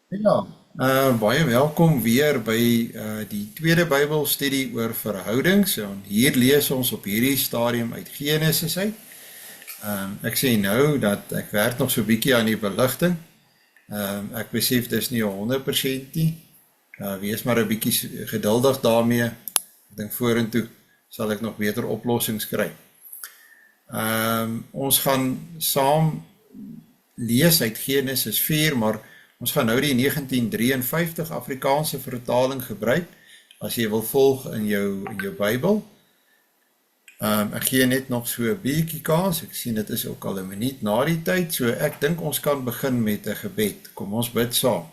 Ja, baie welkom weer by die tweede Bybelstudie oor verhoudings. En hier lees ons op hierdie stadium uit Genesis uit. Ek sê nou dat ek werk nog so 'n bietjie aan die beligting. Ek besef dis nie 100% nie. Wees maar 'n bietjie geduldig daarmee. Ek dink vorentoe sal ek nog beter oplossings kry. Ons gaan saam lees uit Genesis 4, maar ons gaan nou die 1953 Afrikaanse vertaling gebruik, as jy wil volg in jou Bybel. Ek gee net nog so 'n bietjie kans, ek sien dit is ook al 'n minuut na die tyd, so ek dink ons kan begin met 'n gebed. Kom ons bid saam.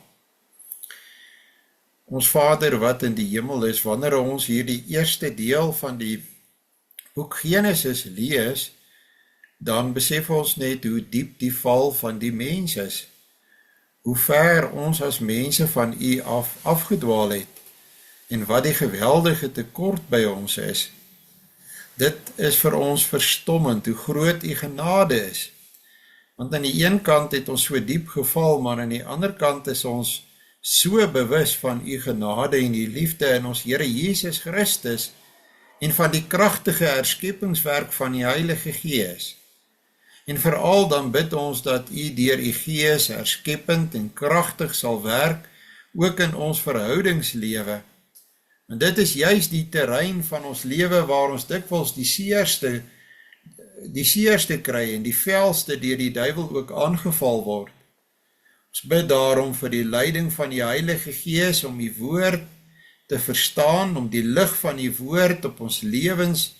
Ons Vader wat in die hemel is, wanneer ons hierdie eerste deel van die boek Genesis lees, dan besef ons net hoe diep die val van die mens is. Hoe ver ons as mense van U afgedwaal het en wat die geweldige tekort by ons is. Dit is vir ons verstommend hoe groot U genade is. Want aan die een kant het ons so diep geval, maar aan die ander kant is ons so bewus van U genade en U liefde in ons Here Jesus Christus en van die kragtige herskepingswerk van die Heilige Gees. En veral dan bid ons dat U deur U Gees herskepend en kragtig sal werk, ook in ons verhoudingslewe. En dit is juist die terrein van ons lewe waar ons dikwels die seerste kry en die velste deur die duiwel ook aangeval word. Ons bid daarom vir die leiding van die Heilige Gees om die woord te verstaan, om die lig van die woord op ons lewens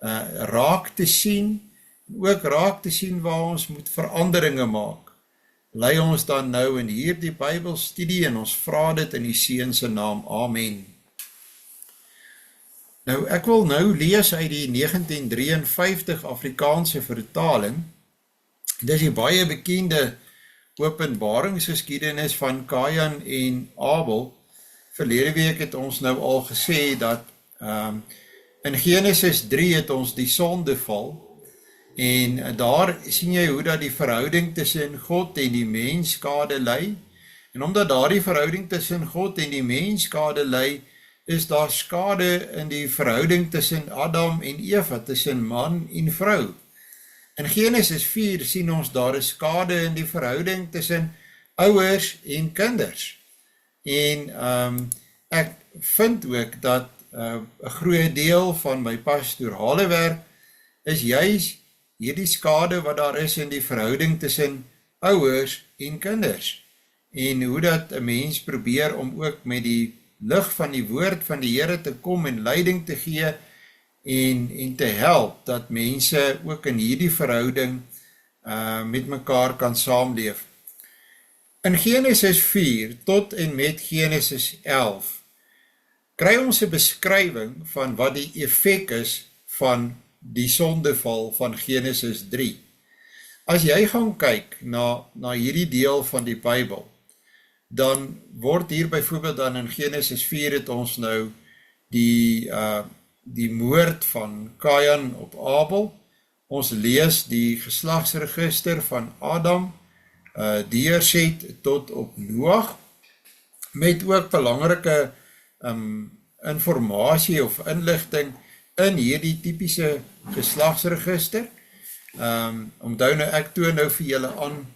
raak te sien, ook raak te sien waar ons moet veranderinge maak. Lei ons dan nou in hierdie Bybelstudie en ons vra dit in die Seun se naam. Amen. Nou, ek wil nou lees uit die 1953 Afrikaanse vertaling. Dit is die baie bekende openbaringsgeskiedenis van Kain en Abel. Verlede week het ons nou al gesê dat in Genesis 3 het ons die sondeval. En daar sien jy hoe dat die verhouding tussen God en die mens skade ly. En omdat daar die verhouding tussen God en die mens skade ly, is daar skade in die verhouding tussen Adam en Eva, tussen man en vrou. In Genesis 4 sien ons daar is skade in die verhouding tussen ouers en kinders. En ek vind ook dat 'n groot deel van my pastorale werk is juis hierdie skade wat daar is in die verhouding tussen ouers en kinders. En hoe dat 'n mens probeer om ook met die lig van die woord van die Here te kom en leiding te gee en te help dat mense ook in hierdie verhouding met mekaar kan saamleef. In Genesis 4 tot en met Genesis 11 kry ons 'n beskrywing van wat die effek is van die sondeval van Genesis 3. As jy gaan kyk na hierdie deel van die Bybel, dan word hier byvoorbeeld dan in Genesis 4 het ons nou die moord van Kain op Abel. Ons lees die geslagsregister van Adam, deurset tot op Noag, met ook belangrike informasie of inligting in hierdie typiese geslagsregister. Onthou nou, ek toon nou vir julle aan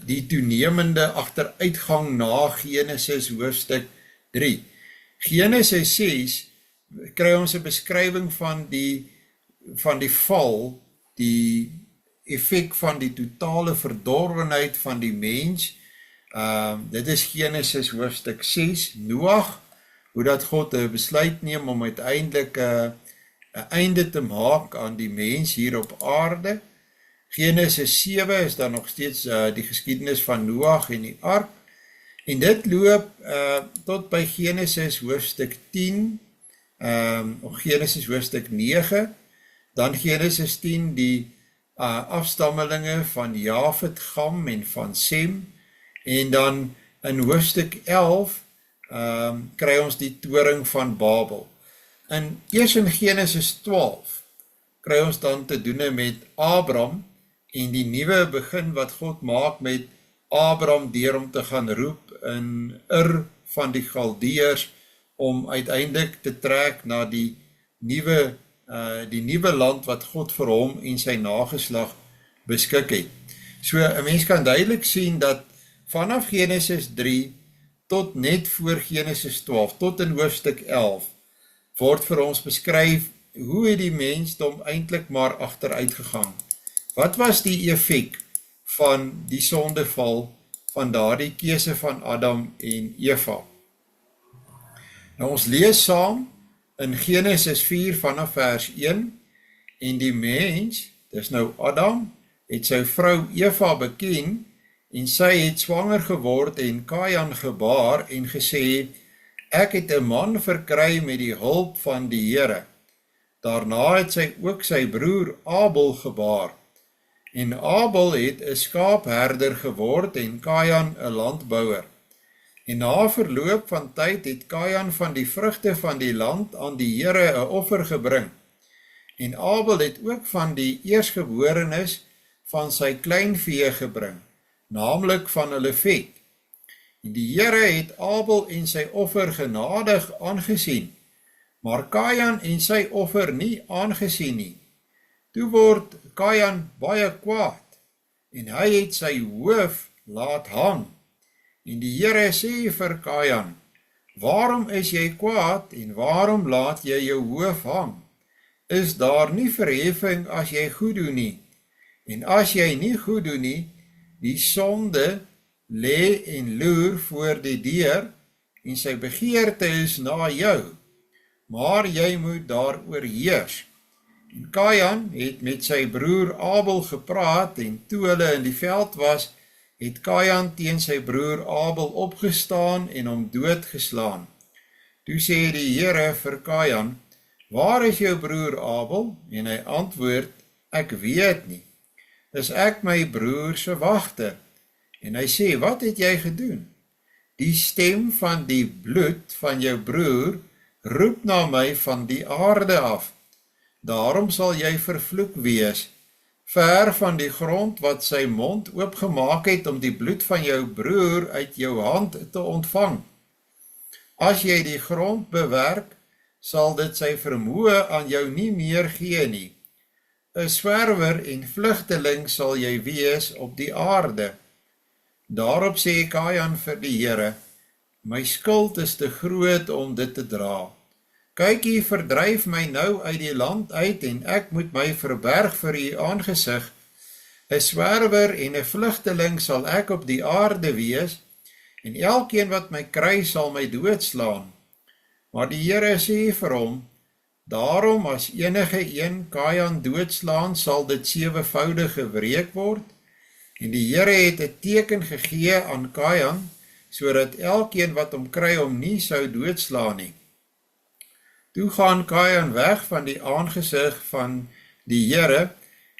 die toenemende agteruitgang na Genesis hoofstuk 3. Genesis 6 kry ons 'n beskrywing van die val, die effek van die totale verdorwenheid van die mens. Dit is Genesis hoofstuk 6, Noag, hoe dat God 'n besluit neem om uiteindelik 'n einde te maak aan die mens hier op aarde. Genesis 7 is dan nog steeds die geskiedenis van Noag en die ark. En dit loop tot by Genesis hoofstuk 10, of Genesis hoofstuk 9, dan Genesis 10 die afstammelinge van Jafet, Gam en van Sem, en dan in hoofstuk 11 kry ons die toring van Babel. En eers in Genesis 12 kry ons dan te doen met Abraham en die nuwe begin wat God maak met Abraham deur om te gaan roep in Ur van die Galdeërs om uiteindelik te trek na die nuwe land wat God vir hom en sy nageslag beskik het. So 'n mens kan duidelik sien dat vanaf Genesis 3 tot net voor Genesis 12, tot in hoofstuk 11, word vir ons beskryf hoe het die mensdom eintlik maar agteruit gegaan. Wat was die effek van die sondeval van daardie keuse van Adam en Eva? Nou ons lees saam in Genesis 4 vanaf vers 1, en die mens, dis nou Adam, het sy vrou Eva beken, en sy het swanger geword en Kajan gebaar en gesê, ek het 'n man verkry met die hulp van die Here. Daarna het sy ook sy broer Abel gebaar, en Abel het 'n skaapherder geword en Kajan 'n landbouer. En na verloop van tyd het Kajan van die vrugte van die land aan die Here 'n offer gebring. En Abel het ook van die eersgeborenes van sy kleinvee gebring, naamlik van hulle vet. En die Here het Abel en sy offer genadig aangesien, maar Kajan en sy offer nie aangesien nie. Toe word Kajan baie kwaad, en hy het sy hoof laat hang. En die Here sê vir Kajan, waarom is jy kwaad en waarom laat jy jou hoof hang? Is daar nie verheffing as jy goed doen nie? En as jy nie goed doen nie, die sonde lê en loer voor die deur, en sy begeerte is na jou, maar jy moet daaroor heers. En Kajan het met sy broer Abel gepraat, en toe hulle in die veld was, het Kajan teen sy broer Abel opgestaan en hom doodgeslaan. Toe sê die Here vir Kajan, waar is jou broer Abel? En hy antwoord, ek weet nie. Is ek my broer se wagter? En hy sê, wat het jy gedoen? Die stem van die bloed van jou broer roep na my van die aarde af. Daarom sal jy vervloek wees, ver van die grond wat sy mond oopgemaak het om die bloed van jou broer uit jou hand te ontvang. As jy die grond bewerk, sal dit sy vermoë aan jou nie meer gee nie. 'n Swerwer en vlugteling sal jy wees op die aarde. Daarop sê Kajan vir die Here, my skuld is te groot om dit te dra. Kyk, u verdryf my nou uit die land uit en ek moet my verberg vir u aangesig. 'n Swerwer en 'n vlugteling sal ek op die aarde wees, en elkeen wat my kry sal my doodslaan. Maar die Here sê vir hom, daarom as enige een Kajan doodslaan, sal dit 7voudig gewreek word. En die Here het 'n teken gegee aan Kajan, sodat elkeen wat hom kry hom nie sou doodslaan nie. Toe gaan Kajan weg van die aangesig van die Here,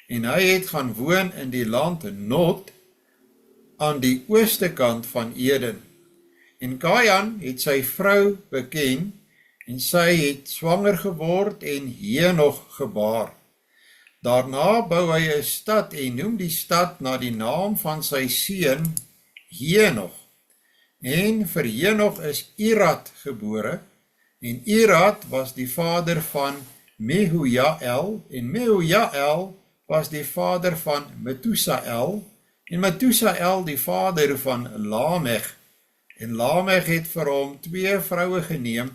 en hy het gaan woon in die land Nod, aan die ooste kant van Eden. En Kajan het sy vrou beken, en sy het swanger geword en Henog gebaar. Daarna bou hy 'n stad en noem die stad na die naam van sy seun Henog. En vir Henog is Irad gebore, en Irad was die vader van Mehujael, en Mehujael was die vader van Methusael, en Methusael die vader van Lamech. En Lamech het vir hom 2 vroue geneem.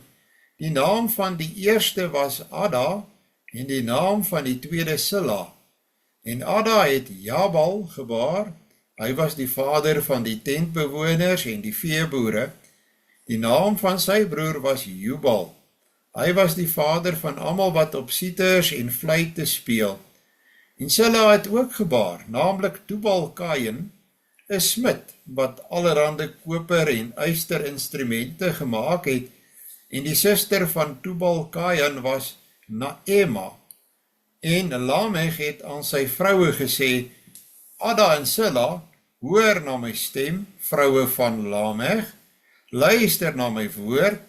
Die naam van die eerste was Ada, en die naam van die tweede Silla. En Ada het Jabal gebaar, hy was die vader van die tentbewoners en die veeboere. Die naam van sy broer was Jubal, hy was die vader van almal wat op siters en fluitte speel. En Silla het ook gebaar, naamlik Tubal-Kain, 'n smid wat allerhande koper en yster instrumente gemaak het, en die suster van Tubal-Kain was Naema. En Lamech het aan sy vroue gesê, Ada en Silla, hoor na my stem, vroue van Lamech, luister na my woord,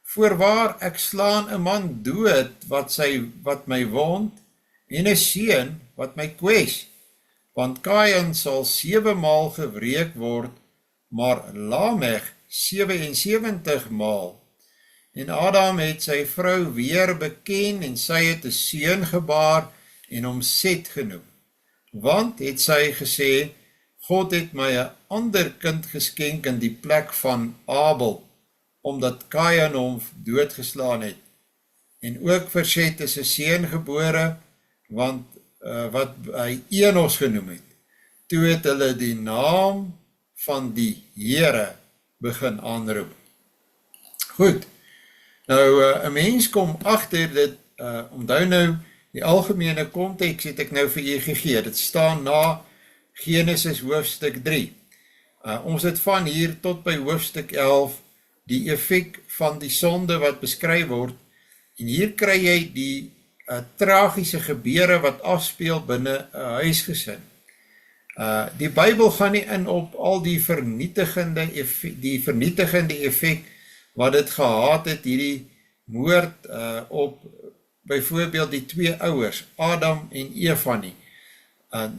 voorwaar ek slaan 'n man dood wat my wond, en 'n seun wat my kwes, want Kain sal 7 maal gewreek word, maar Lamech 77 maal. En Adam het sy vrou weer beken en sy het 'n seun gebaar en hom Set genoem. Want het sy gesê, God het my 'n ander kind geskenk in die plek van Abel, omdat Kain hom doodgeslaan het. En ook vir Set is 'n seun gebore, want wat hy Enos genoem het. Toe het hulle die naam van die Here begin aanroep. Goed, nou 'n mens kom agter dit, onthou nou, die algemene konteks het ek nou vir julle gegee, dit staan na Genesis hoofstuk 3. Ons het van hier tot by hoofstuk 11 die effek van die sonde wat beskryf word, en hier kry jy die tragiese gebeure wat afspeel binne 'n huisgesin. Die Bybel gaan nie in op al die vernietigende effek wat dit gehad het, hierdie moord op byvoorbeeld die twee ouers, Adam en Eva nie.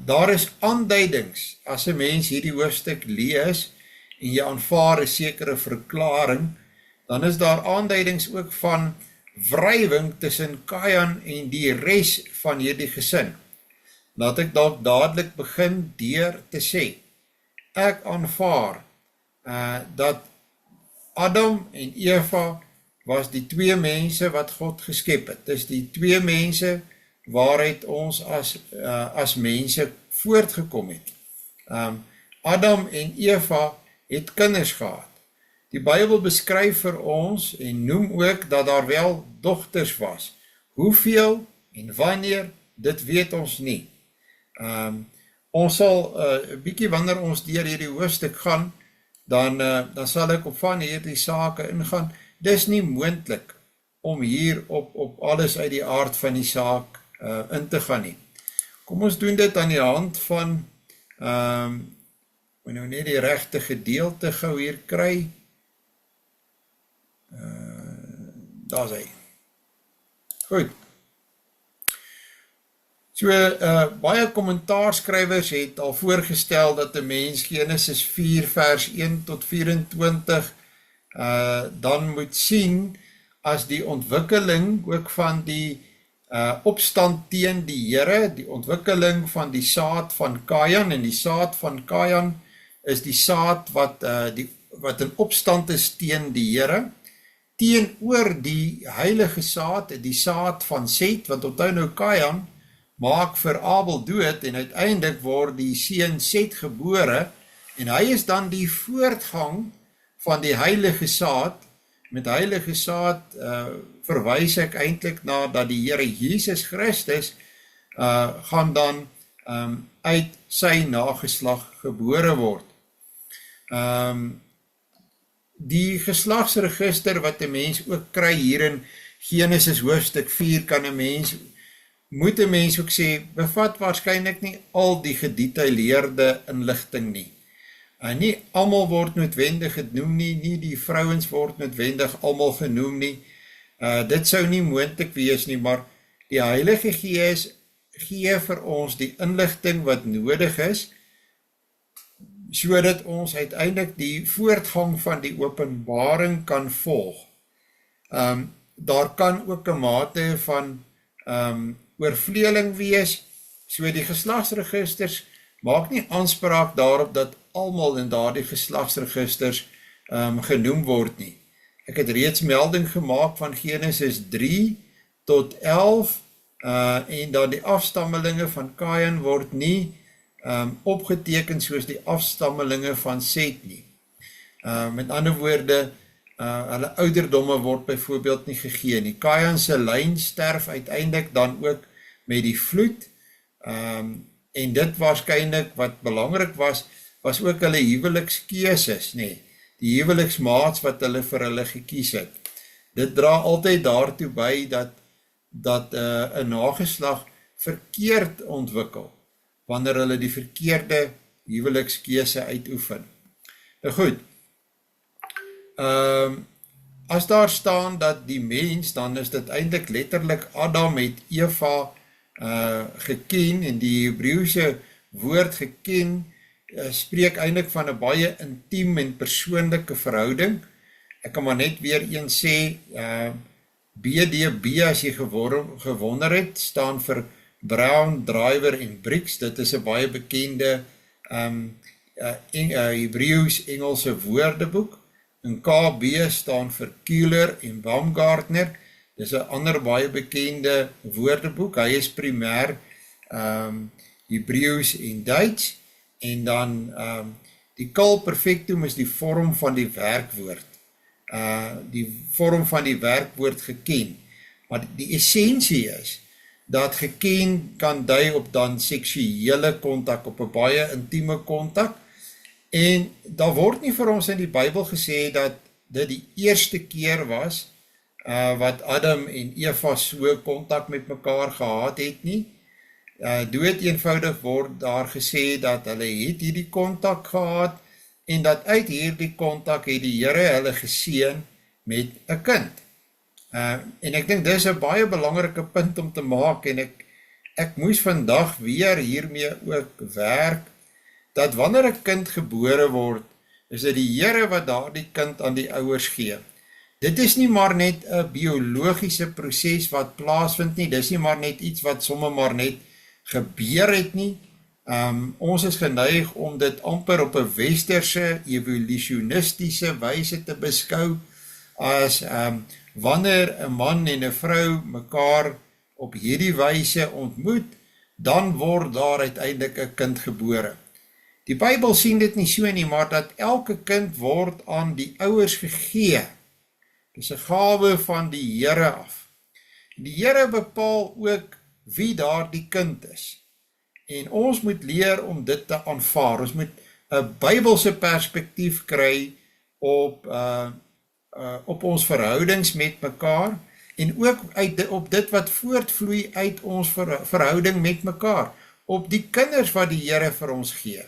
Daar is aanduidings, as 'n mens hierdie hoofstuk lees, en jy aanvaar 'n sekere verklaring, dan is daar aanduidings ook van wrywing tussen Kain en die res van hierdie gesin. Laat ek dalk dadelik begin deur te sê, ek aanvaar dat Adam en Eva was die twee mense wat God geskep het. Dis die twee mense waaruit ons as mense voortgekom het. Adam en Eva het kinders gehad. Die Bybel beskryf vir ons en noem ook dat daar wel dogters was. Hoeveel en wanneer, dit weet ons nie. Ons sal 'n bietjie wanneer ons deur hierdie hoofstuk gaan, dan sal ek op van hierdie sake ingaan. Dis nie moontlik om hier op alles uit die aard van die saak in te gaan nie. Kom ons doen dit aan die hand van moet nou net die regte gedeelte gou hier kry. Daar is hy. Goed. So, baie kommentaarskrywers het al voorgestel dat 'n mens Genesis 4 vers 1 tot 24 dan moet sien as die ontwikkeling ook van die opstand teen die Here, die ontwikkeling van die saad van Kain, en die saad van Kain is die saad wat in opstand is teen die Here, teenoor die heilige saad, die saad van Set, want onthou nou Kain maak vir Abel dood, en uiteindelik word die seun Set gebore, en hy is dan die voortgang van die heilige saad. Met heilige saad verwys ek eintlik na dat die Here Jesus Christus gaan dan uit sy nageslag gebore word. Die geslagsregister wat 'n mens ook kry hier in Genesis hoofstuk 4 moet 'n mens ook sê, bevat waarskynlik nie al die gedetailleerde inligting nie. Nie almal word noodwendig genoem nie die vrouens word noodwendig almal genoem nie. Dit sou nie moontlik wees nie, maar die Heilige Gees gee vir ons die inligting wat nodig is, sodat ons uiteindelik die voortgang van die openbaring kan volg. Daar kan ook 'n mate van oorvleeling wees, so die geslagsregisters maak nie aanspraak daarop dat almal in daardie geslagsregisters genoem word nie. Ek het reeds melding gemaak van Genesis 3 tot 11 en dan die afstammelinge van Kain word nie opgeteken soos die afstammelinge van Set nie. Met ander woorde, hulle ouderdomme word byvoorbeeld nie gegee nie. Kain se lyn sterf uiteindelik dan ook met die vloed, en dit waarskynlik wat belangrik was ook hulle huwelikskeuses, nee, die huweliksmaats wat hulle vir hulle gekies het. Dit dra altyd daartoe by dat 'n nageslag verkeerd ontwikkel, wanneer hulle die verkeerde huwelikskeuse uitoefen. Nou goed, as daar staan dat die mens, dan is dit eintlik letterlik Adam het Eva geken, en die Hebreëse woord geken spreek eintlik van 'n baie intiem en persoonlike verhouding. Ek kan maar net weer eens sê, BDB, as jy gewonder het, staan vir Brown, Driver en Briggs. Dit is 'n baie bekende Hebreeuws-Engelse woordeboek. En KB staan vir Keeler en Baumgartner. Dis 'n ander baie bekende woordeboek. Hy is primêr Hebreeuws en Duits. En dan die Cal Perfectum is die vorm van die werkwoord. Die vorm van die werkwoord geken. Maar die essensie is dat geken kan dui op dan seksuele kontak, op 'n baie intieme kontak. En daar word nie vir ons in die Bybel gesê dat dit die eerste keer was wat Adam en Eva so kontak met mekaar gehad het nie. Dood eenvoudig word daar gesê dat hulle het hierdie kontak gehad en dat uit hierdie kontak het die Here hulle geseën met 'n kind. En ek dink dis 'n baie belangrike punt om te maak en ek moes vandag weer hiermee ook werk, dat wanneer 'n kind gebore word, is dit die Here wat daardie kind aan die ouers gee. Dit is nie maar net 'n biologiese proses wat plaasvind nie, dis nie maar net iets wat sommer maar net gebeur het nie. Ons is geneig om dit amper op 'n westerse, evolutionistiese wyse te beskou, as wanneer 'n man en 'n vrou mekaar op hierdie wyse ontmoet, dan word daar uiteindelik 'n kind gebore. Die Bybel sien dit nie so nie, maar dat elke kind word aan die ouers gegee. Dis 'n gawe van die Here af. Die Here bepaal ook wie daardie kind is. En ons moet leer om dit te aanvaar. Ons moet 'n Bybelse perspektief kry op ons verhoudings met mekaar en ook op dit wat voortvloei uit ons verhouding met mekaar, op die kinders wat die Here vir ons gee.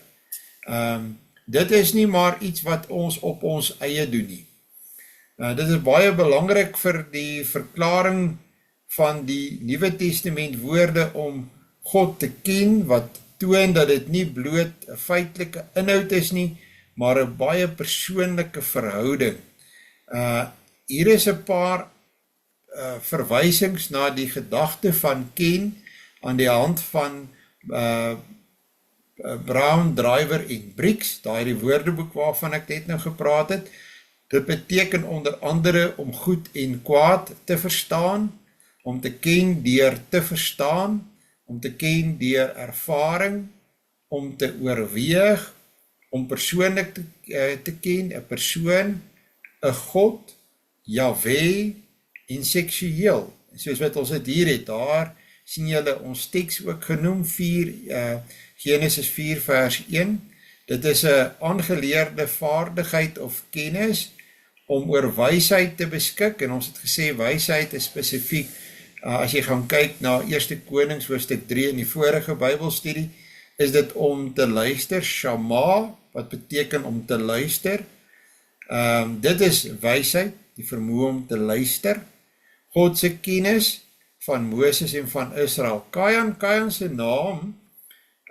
Dit is nie maar iets wat ons op ons eie doen nie. Dit is baie belangrik vir die verklaring van die Nuwe Testament woorde om God te ken, wat toon dat dit nie bloot 'n feitelike inhoud is nie, maar 'n baie persoonlike verhouding. Hier is 'n paar verwysings na die gedagte van ken aan die hand van Brown, Driver en Briggs, daai woordeboek waarvan ek net nou gepraat het. Dit beteken onder andere om goed en kwaad te verstaan, om te ken deur te verstaan, om te ken deur ervaring, om te oorweeg, om persoonlik te ken, 'n persoon, 'n God, Jahwe en seksueel. Soos wat ons dit hier het, daar sien julle ons teks ook genoem, Genesis 4 vers 1. Dit is 'n aangeleerde vaardigheid of kennis om oor wysheid te beskik, en ons het gesê wysheid is spesifiek, as jy gaan kyk na 1 Konings hoofstuk 3 in die vorige Bybelstudie, is dit om te luister, shama, wat beteken om te luister. Dit is wysheid, die vermoë om te luister. God se kennis van Moses en van Israel. Kayan se naam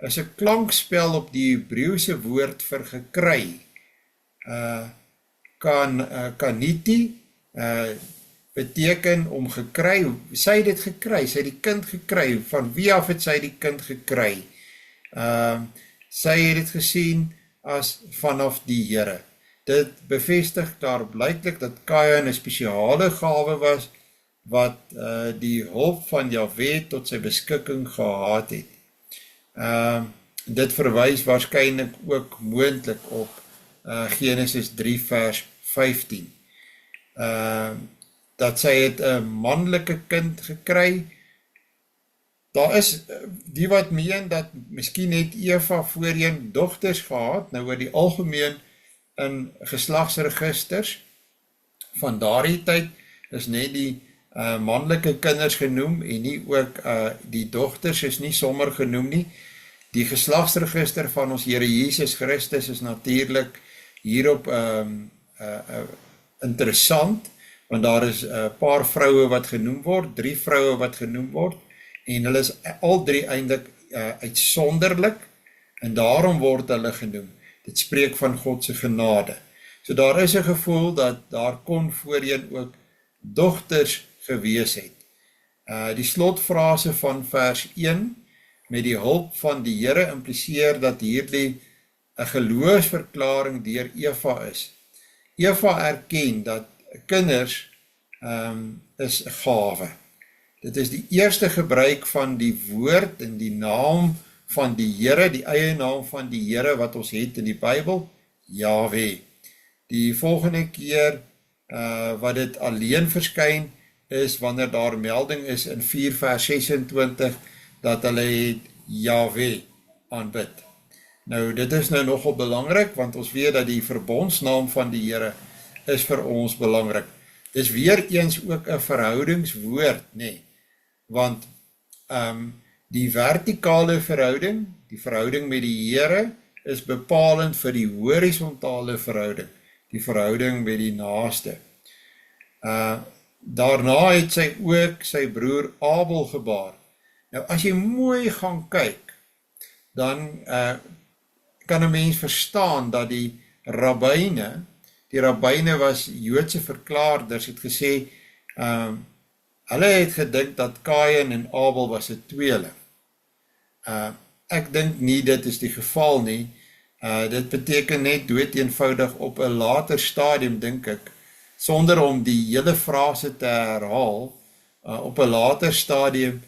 is 'n klankspel op die Hebreëse woord vir gekry. Kaniti beteken om gekry. Sy het dit gekry, sy het die kind gekry. Van wie af het sy die kind gekry? Sy het dit gesien as vanaf die Here. Dit bevestig daar blyklik dat Kain 'n spesiale gawe was, wat die hulp van Jahwe tot sy beskikking gehad het. Dit verwys waarskynlik ook moontlik op Genesis 3 vers 15. Dat sy het 'n manlike kind gekry. Daar is die wat meen dat miskien het Eva voorheen dogters gehad, nou oor die algemeen in geslagsregisters van daardie tyd is net die manlike kinders genoem en nie ook die dogters is nie sommer genoem nie. Die geslagsregister van ons Here Jesus Christus is natuurlik hierop interessant, want daar is 'n paar vroue wat genoem word, 3 vroue wat genoem word, en hulle is al 3 eintlik uitsonderlik. en daarom word hulle genoem. Dit spreek van God se genade. So daar is 'n gevoel dat daar kon voorheen ook dogters gewees het. Die slotfrase van vers 1, met die hulp van die Here, impliseer dat hierdie 'n geloofsverklaring deur Eva is. Eva erken dat kinders is 'n gawe. Dit is die eerste gebruik van die woord en die naam van die Here, die eie naam van die Here wat ons het in die Bybel, Jahwe. Die volgende keer wat dit alleen verskyn is wanneer daar melding is in 4 vers 26 dat hulle het Jahwe aanbid. Nou dit is nou nogal belangrik want ons weet dat die verbondsnaam van die Here is vir ons belangrik. Dis weer eens ook 'n verhoudingswoord, nee. Want die vertikale verhouding, die verhouding met die Here, is bepalend vir die horisontale verhouding, die verhouding met die naaste. Daarna het sy ook sy broer Abel gebaar. Nou as jy mooi gaan kyk, dan kan 'n mens verstaan dat die rabbyne was Joodse verklaarders, het gesê, hulle het gedink dat Kain en Abel was 'n tweeling. Ek dink nie dit is die geval nie. Dit beteken net dood eenvoudig op 'n later stadium, dink ek, sonder om die hele frase te herhaal, op 'n later stadium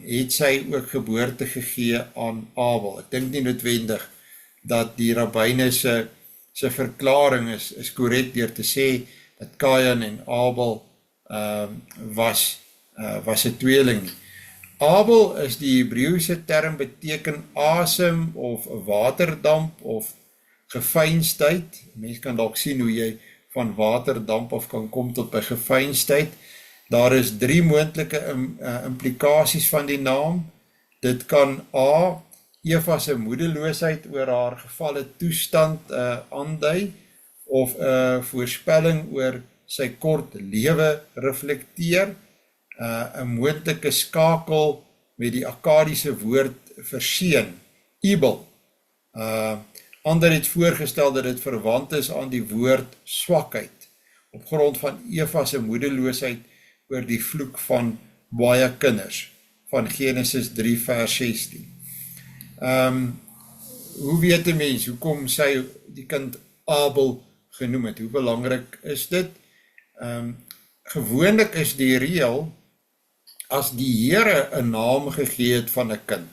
het sy ook geboorte gegee aan Abel. Ek dink nie noodwendig dat die rabbyne se verklaring is korrek deur te sê dat Kain en Abel was 'n tweeling nie. Abel is die Hebreëse term, beteken asem of waterdamp of gefeinsdheid. Mens kan dalk sien hoe jy van waterdamp of kan kom tot by gefeinsdheid. Daar is 3 moontlike implikasies van die naam. Dit kan A, Eva se moedeloosheid oor haar gevalle toestand aandui, of 'n voorspelling oor sy kort lewe reflekteer, 'n moontlike skakel met die Akkadiese woord vir seun, Ebel. Ander het voorgestel dat dit verwant is aan die woord swakheid, op grond van Eva se moedeloosheid oor die vloek van baie kinders, van Genesis 3 vers 16. Hoe weet 'n mens, hoekom sy die kind Abel genoem het? Hoe belangrik is dit? Gewoonlik is die reël, as die Here 'n naam gegee het van 'n kind,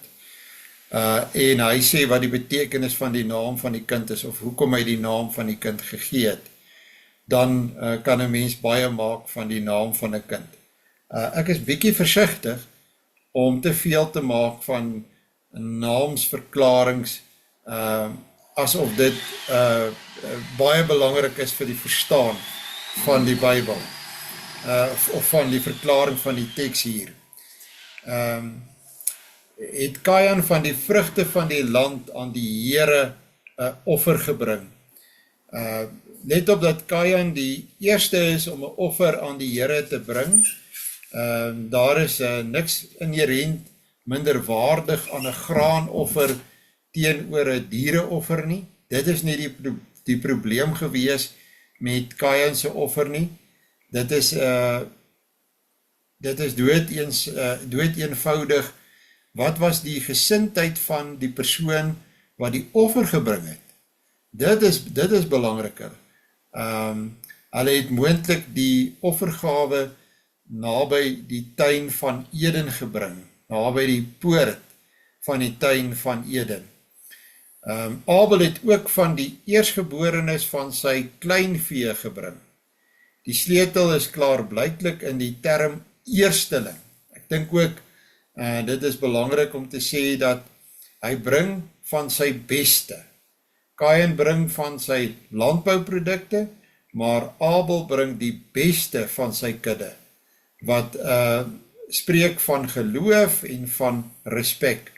en hy sê wat die betekenis van die naam van die kind is, of hoekom hy die naam van die kind gegee het, dan kan 'n mens baie maak van die naam van 'n kind. Ek is bietjie versigtig om te veel te maak van naamsverklarings, asof dit baie belangrik is vir die verstaan van die Bybel, of van die verklaring van die teks hier. Het Kain van die vrugte van die land aan die Here offer gebring. Let op dat Kain die eerste is om 'n offer aan die Here te bring. Daar is niks inherent minderwaardig aan 'n graanoffer teenoor 'n diereoffer nie. Dit is nie die probleem gewees met Kain se offer nie. Dit is dood eenvoudig. Wat was die gesindheid van die persoon wat die offer gebring het? Dit is belangriker. Hulle het moontlik die offergawe naby die tuin van Eden gebring, naby die poort van die tuin van Eden. Abel het ook van die eersgeborenes van sy kleinvee gebring. Die sleutel is klaarblyklik in die term eersteling. Ek dink ook, dit is belangrik om te sê dat hy bring van sy beste. Kain bring van sy landbouprodukte, maar Abel bring die beste van sy kudde, wat spreek van geloof en van respek.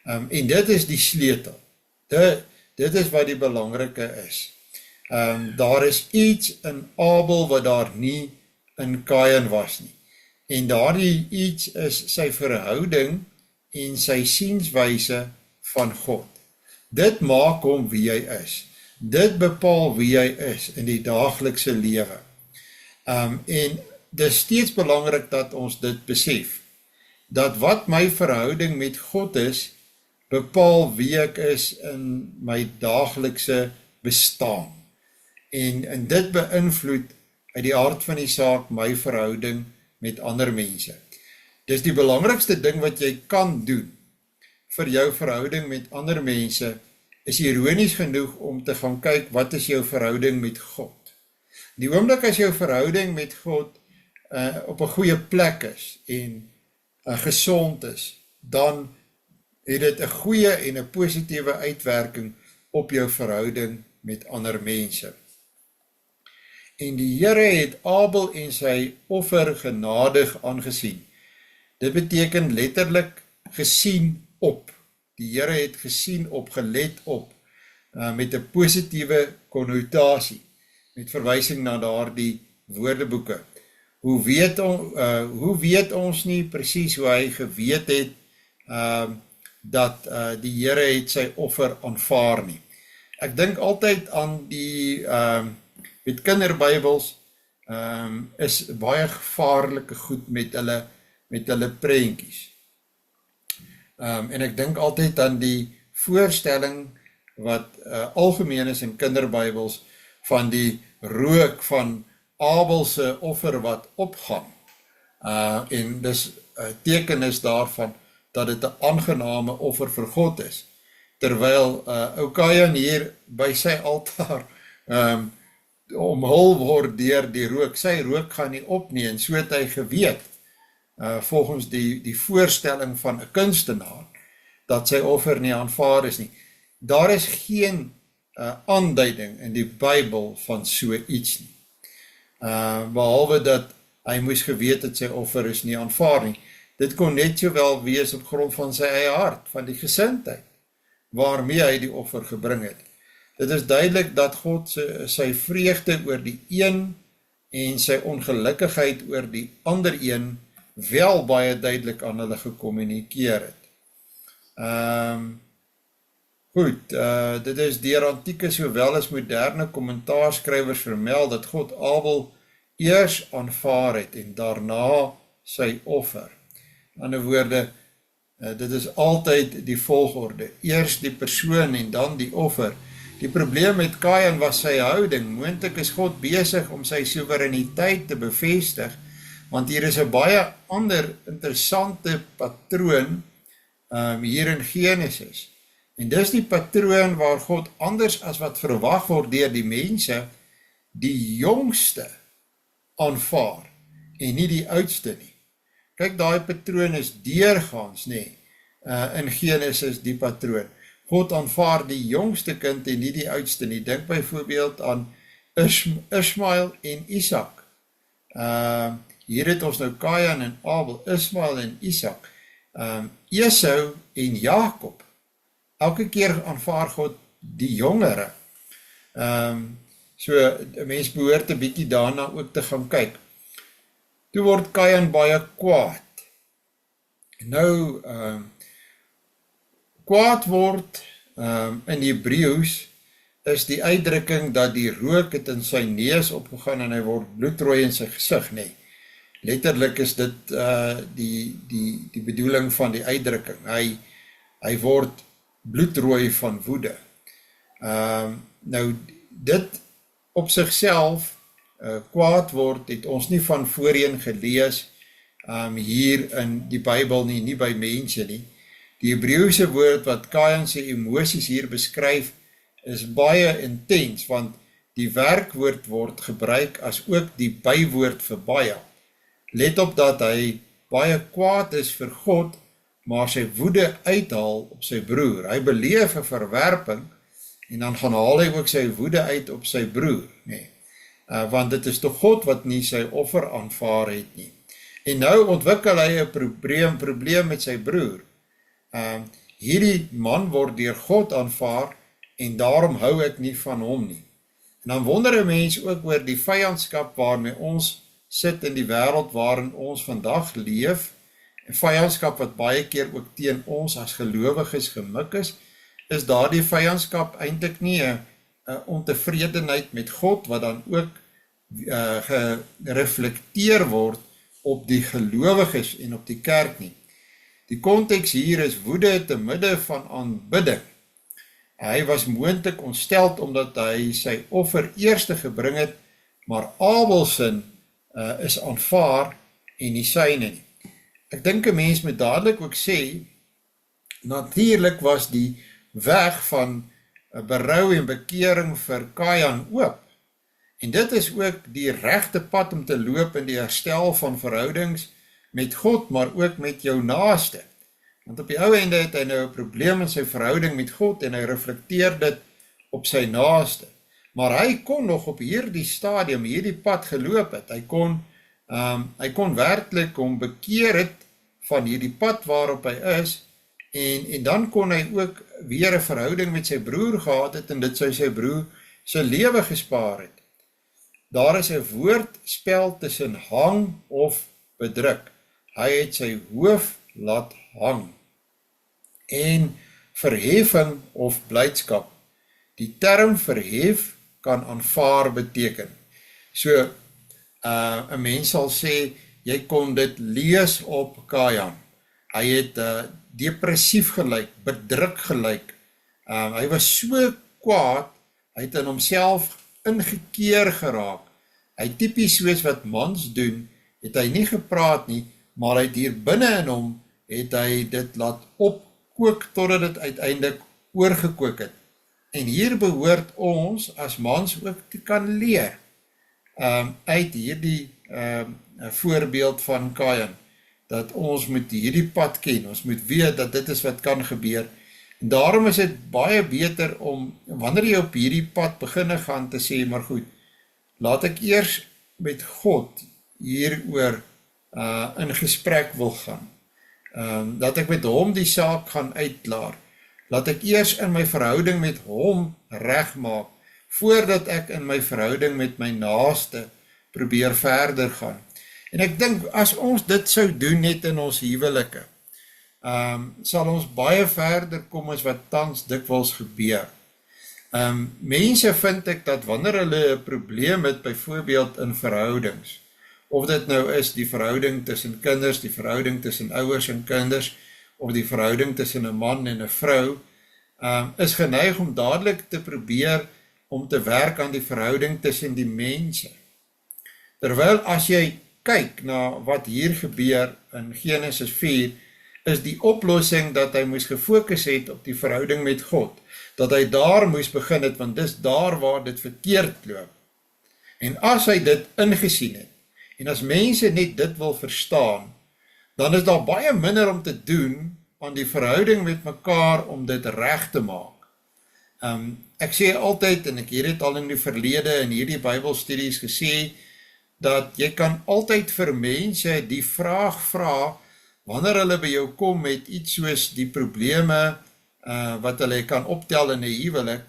En dit is die sleutel. Dit is wat die belangrike is. Daar is iets in Abel wat daar nie in Kain was nie. En daardie iets is sy verhouding en sy sienswyse van God. Dit maak hom wie hy is. Dit bepaal wie hy is in die daaglikse lewe. En dit is steeds belangrik dat ons dit besef, dat wat my verhouding met God is, bepaal wie ek is in my daaglikse bestaan. En dit beïnvloed uit die aard van die saak my verhouding met ander mense. Dis die belangrikste ding wat jy kan doen vir jou verhouding met ander mense, is ironies genoeg om te gaan kyk wat is jou verhouding met God. Die oomblik as jou verhouding met God op 'n goeie plek is en gesond is, dan het dit 'n goeie en 'n positiewe uitwerking op jou verhouding met ander mense. En die Here het Abel en sy offer genadig aangesien. Dit beteken letterlik gesien op. Die Here het gesien op, gelet op, met 'n positiewe konnotasie, met verwysing na daardie woordeboeke. Hoe weet ons nie presies hoe hy geweet het, dat die Here het sy offer aanvaar nie. Ek dink altyd aan die met kinderbybels, is baie gevaarlike goed met hulle prentjies. En ek dink altyd aan die voorstelling wat algemeen is in kinderbybels van die rook van Abel se offer wat opgaan. En dis teken is daarvan dat dit 'n aangename offer vir God is. Terwyl ou Kain hier by sy altaar omhul word deur die rook. Sy rook gaan nie op nie, en so het hy geweet, volgens die voorstelling van 'n kunstenaar, dat sy offer nie aanvaar is nie. Daar is geen aanduiding in die Bybel van so iets nie. Behalwe dat hy moes geweet dat sy offer is nie aanvaar nie. Dit kon net sowel wees op grond van sy eie hart, van die gesindheid, waarmee hy die offer gebring het. Dit is duidelik dat God sy vreugde oor die een en sy ongelukkigheid oor die ander een wel baie duidelik aan hulle gekommunikeer het. Dit is deur antieke sowel as moderne kommentaarskrywers vermeld dat God Abel eers aanvaar het en daarna sy offer. In ander woorde, dit is altyd die volgorde, eers die persoon en dan die offer. Die probleem met Kain was sy houding. Moontlik is God besig om sy soewereiniteit te bevestig, want hier is 'n baie ander interessante patroon hier in Genesis. En dis die patroon waar God anders as wat verwag word deur die mense, die jongste aanvaar en nie die oudste nie. Kyk, daai patroon is deurgaans, in Genesis die patroon. God aanvaar die jongste kind en nie die oudste nie. Dink byvoorbeeld aan Ismael en Isak. Hier het ons nou Kain en Abel, Ismael en Isak, Esau en Jakob. Elke keer aanvaar God die jongere. So, 'n mens behoort 'n bietjie daarna ook te gaan kyk. Toe word Kain baie kwaad. Nou, kwaad word in Hebreëus is die uitdrukking dat die rook het in sy neus opgegaan en hy word bloedrooi in sy gesig, Letterlik is dit die bedoeling van die uitdrukking. Hy word bloedrooi van woede. Nou, dit op sigself kwaad word, het ons nie van voorheen gelees hier in die Bybel nie by mense nie. Die Hebreëse woord wat Kain se emosies hier beskryf, is baie intens, want die werkwoord word gebruik as ook die bywoord vir baie. Let op dat hy baie kwaad is vir God, maar sy woede uithaal op sy broer. Hy beleef 'n verwerping, en dan gaan haal hy ook sy woede uit op sy broer, want dit is toch God wat nie sy offer aanvaar het nie. En nou ontwikkel hy 'n probleem met sy broer. Hierdie man word deur God aanvaar, en daarom hou ek nie van hom nie. En dan wonder 'n mens ook oor die vyandskap waarmee ons sit in die wêreld waarin ons vandag leef, en vyandskap wat baie keer ook teen ons as gelowiges gemik is, is daardie vyandskap eintlik nie 'n ontevredenheid met God, wat dan ook gereflekteer word op die gelowiges en op die kerk nie. Die konteks hier is woede te midde van aanbidding. Hy was moontlik ontsteld omdat hy sy offer eerste gebring het, maar Abel se is aanvaar en nie syne nie. Ek dink 'n mens moet dadelik ook sê, natuurlik was die weg van berou en bekering vir Kajan oop. En dit is ook die regte pad om te loop in die herstel van verhoudings met God, maar ook met jou naaste. Want op die ou einde het hy nou 'n probleem in sy verhouding met God en hy reflekteer dit op sy naaste. Maar hy kon nog op hierdie stadium, hierdie pad geloop het. Hy kon werklik hom bekeer het van hierdie pad waarop hy is, en dan kon hy ook weer 'n verhouding met sy broer gehad het, en dit sou sy broer sy lewe gespaar het. Daar is 'n woordspel tussen hang of bedruk. Hy het sy hoof laat hang. En verheffing of blydskap. Die term verhef kan aanvaar beteken. So, 'n mens sal sê, jy kon dit lees op Kajan. Hy het depressief gelyk, bedruk gelyk. Hy was so kwaad, hy het in homself ingekeer geraak. Hy tipies soos wat mans doen, het hy nie gepraat nie, maar hy het hier binne in hom, het hy dit laat opkook, totdat dit uiteindelik oorgekook het. En hier behoort ons, as mans ook te kan leer, uit hierdie voorbeeld van Kajan, dat ons moet hierdie pad ken, ons moet weet dat dit is wat kan gebeur. En daarom is dit baie beter om, wanneer jy op hierdie pad beginne gaan, te sê, maar goed, laat ek eers met God hieroor in gesprek wil gaan. Dat ek met hom die saak gaan uitklaar. Laat ek eers in my verhouding met hom regmaak, voordat ek in my verhouding met my naaste probeer verder gaan. En ek dink, as ons dit sou doen net in ons huwelike, sal ons baie verder kom as wat tans dikwels gebeur. Mense vind ek dat wanneer hulle 'n probleem het, byvoorbeeld in verhoudings, of dit nou is die verhouding tussen kinders, die verhouding tussen ouers en kinders, of die verhouding tussen 'n man en 'n vrou, is geneig om dadelik te probeer om te werk aan die verhouding tussen die mense. Terwyl as jy kyk na wat hier gebeur in Genesis 4, is die oplossing dat hy moes gefokus het op die verhouding met God, dat hy daar moes begin het, want dis daar waar dit verkeerd loop. En as hy dit ingesien het, en as mense net dit wil verstaan, dan is daar baie minder om te doen aan die verhouding met mekaar om dit reg te maak. Ek sê altyd, en ek het dit al in die verlede in hierdie Bybelstudies gesê, dat jy kan altyd vir mense die vraag vra, wanneer hulle by jou kom met iets soos die probleme wat hulle kan optel in 'n huwelik,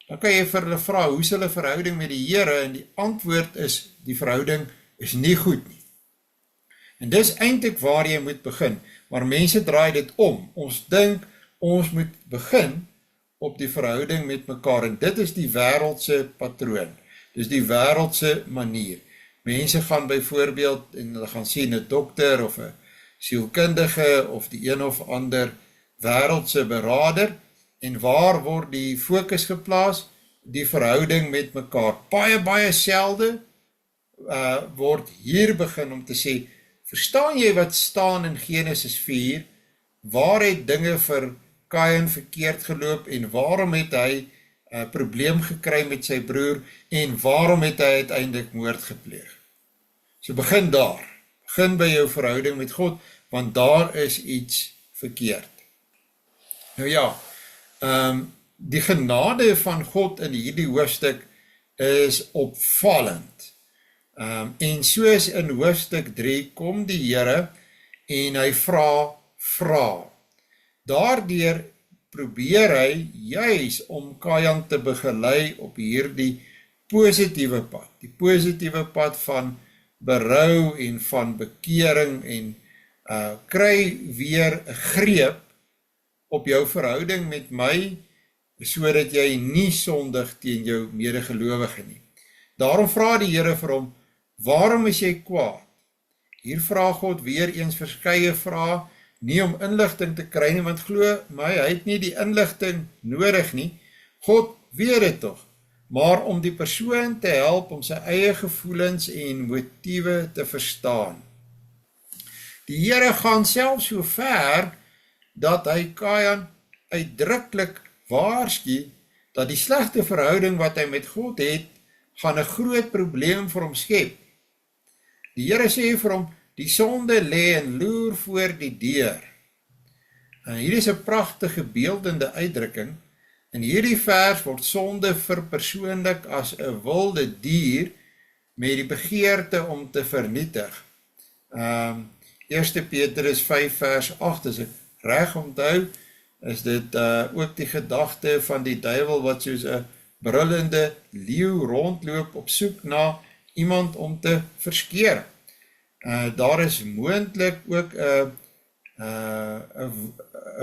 dan kan jy vir hulle vra, hoe is hulle verhouding met die Here, en die antwoord is, die verhouding is nie goed nie. En dis eintlik waar jy moet begin, maar mense draai dit om. Ons dink, ons moet begin op die verhouding met mekaar, en dit is die wêreldse patroon, dis die wêreldse manier. Mense gaan byvoorbeeld, en hulle gaan sien 'n dokter, of 'n sielkundige, of die een of ander wêreldse beraader, en waar word die fokus geplaas? Die verhouding met mekaar. Baie selde word hier begin om te sê, verstaan jy wat staan in Genesis 4, waar het dinge vir Kain verkeerd geloop, en waarom het hy 'n probleem gekry met sy broer, en waarom het hy uiteindelik moord gepleeg? So begin daar, begin by jou verhouding met God, want daar is iets verkeerd. Nou ja, die genade van God in hierdie hoofstuk is opvallend. En soos in hoofstuk 3 kom die Here en hy vra. Daardeur probeer hy juis om Kajan te begelei op hierdie positiewe pad. Die positiewe pad van berou en van bekering en kry weer 'n greep op jou verhouding met my sodat jy nie sondig teen jou medegelowige nie. Daarom vra die Here vir hom, waarom is jy kwaad? Hier vra God weer eens verskeie vrae, nie om inligting te kry nie, want glo my, hy het nie die inligting nodig nie. God weet dit tog, maar om die persoon te help om sy eie gevoelens en motiewe te verstaan. Die Here gaan selfs so ver, dat hy Kajan uitdruklik waarsku, dat die slegte verhouding wat hy met God het, gaan 'n groot probleem vir hom skep. Die Here sê vir hom, die sonde lê en loer voor die deur. En hier is 'n pragtige beeldende uitdrukking. In hierdie vers word sonde verpersoonlik as 'n wilde dier met die begeerte om te vernietig. 1 Petrus 5 vers 8, as ek reg onthou, is dit ook die gedagte van die duiwel wat soos 'n brullende leeu rondloop op soek na iemand om te verskeer. Daar is moontlik ook 'n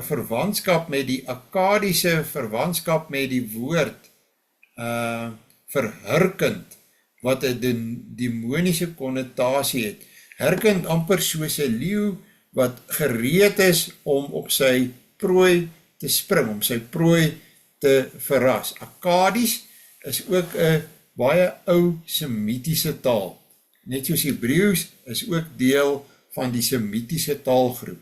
verwantskap met die akkadiese verwantskap met die woord verhurkend, wat 'n demoniese konnotasie het. Hurkend amper soos 'n leeu wat gereed is om op sy prooi te spring, om sy prooi te verras. Akkadies is ook 'n baie ou semitiese taal. Net soos Hebreëus is ook deel van die semitiese taalgroep.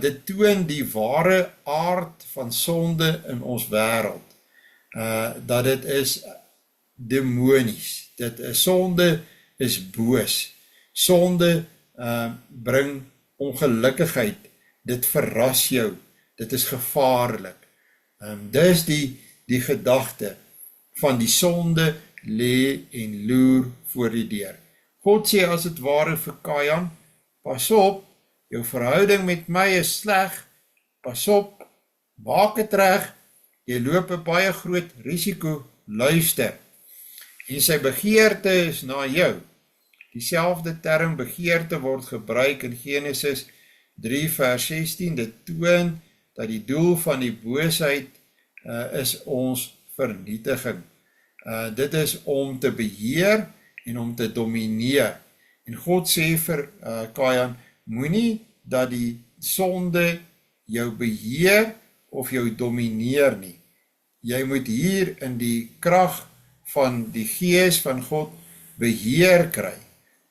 Dit toon die ware aard van sonde in ons wêreld. Dat dit is demonies. Sonde is boos. Sonde bring ongelukkigheid. Dit verras jou. Dit is gevaarlik. Dis die gedagte van die sonde lê en loer voor die deur. God sê as het ware vir Kajan, pas op, jou verhouding met my is sleg, pas op, maak het reg, jy loop 'n baie groot risiko, luister. En sy begeerte is na jou. Dieselfde term begeerte word gebruik in Genesis 3 vers 16, dit toon dat die doel van die boosheid is ons vernietiging. Dit is om te beheer en om te domineer. En God sê vir Kajan, moenie dat die sonde jou beheer of jou domineer nie. Jy moet hier in die krag van die Gees van God beheer kry.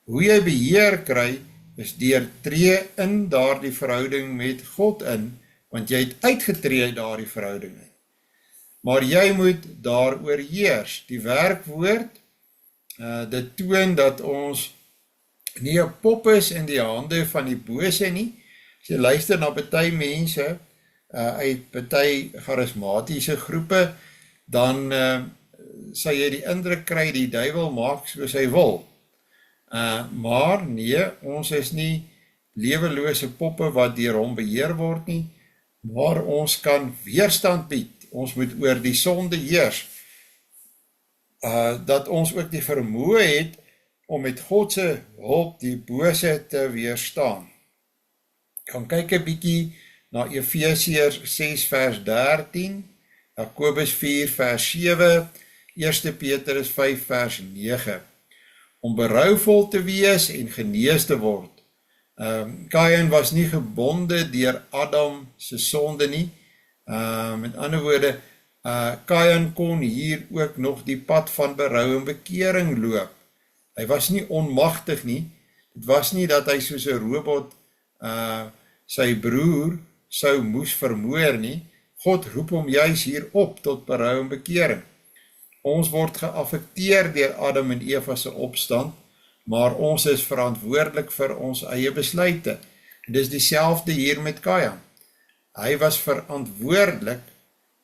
Hoe jy beheer kry, is deur tree in daardie verhouding met God in, want jy het uitgetree uit daardie verhouding in. Maar jy moet daaroor heers. Die werkwoord, dit toon dat ons nie 'n pop is in die hande van die bose nie. As jy luister na party mense, uit party charismatiese groepe, dan sal jy die indruk kry, die duiwel maak soos hy wil. Maar nee, ons is nie lewelose poppe wat deur hom beheer word nie, maar ons kan weerstand bied. Ons moet oor die sonde heers. Dat ons ook die vermoë het om met God se hulp die bose te weerstaan. Gaan kyk 'n bietjie na Efesiërs 6 vers 13, Jakobus 4 vers 7, 1 Petrus 5 vers 9. Om berouvol te wees en genees te word. Kajan was nie gebonde deur Adam se sonde nie. Met ander woorde, Kajan kon hier ook nog die pad van berou en bekering loop. Hy was nie onmagtig nie. Dit was nie dat hy soos 'n robot sy broer sou moes vermoor nie. God roep hom juis hier op tot berou en bekering. Ons word geaffekteer deur Adam en Eva se opstand, maar ons is verantwoordelik vir ons eie besluite. Dis dieselfde hier met Kajan. Hy was verantwoordelik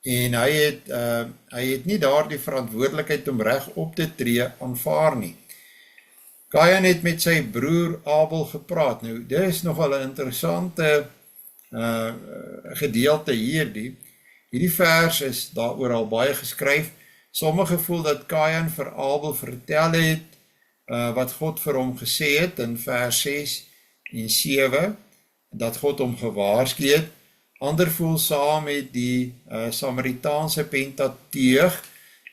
en hy het nie daardie verantwoordelikheid om reg op te tree aanvaar nie. Kajan het met sy broer Abel gepraat. Nou, dit is nogal 'n interessante gedeelte hierdie. Hierdie vers is daaroor al baie geskryf. Sommige voel dat Kajan vir Abel vertel het wat God vir hom gesê het in vers 6 en 7, dat God hom gewaarsku het. ander voel saam met die Samaritaanse Pentateug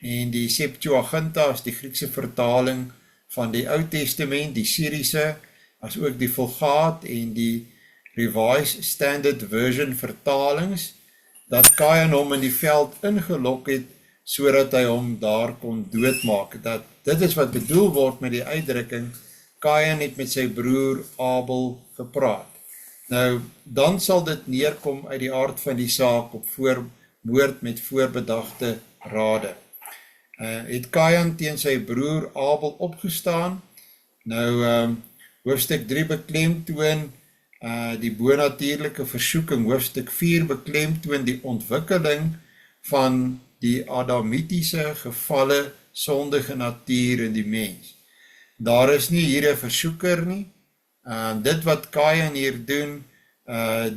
en die Septuaginta is die Griekse vertaling van die Ou Testament, die Syriese, as ook die Vulgaat en die Revised Standard Version vertalings, dat Kain hom in die veld ingelok het, sodat hy hom daar kon doodmaak. Dit is wat bedoel word met die uitdrukking, Kain het met sy broer Abel gepraat. Nou, dan sal dit neerkom uit die aard van die saak op moord met voorbedagte rade. Het Kain teen sy broer Abel opgestaan. Nou, hoofstuk 3 beklemtoon die bonatuurlike versoeking, hoofstuk 4 beklemtoon die ontwikkeling van die adamitiese gevalle sondige natuur in die mens. Daar is nie hier 'n versoeker nie. Dit wat Kain hier doen,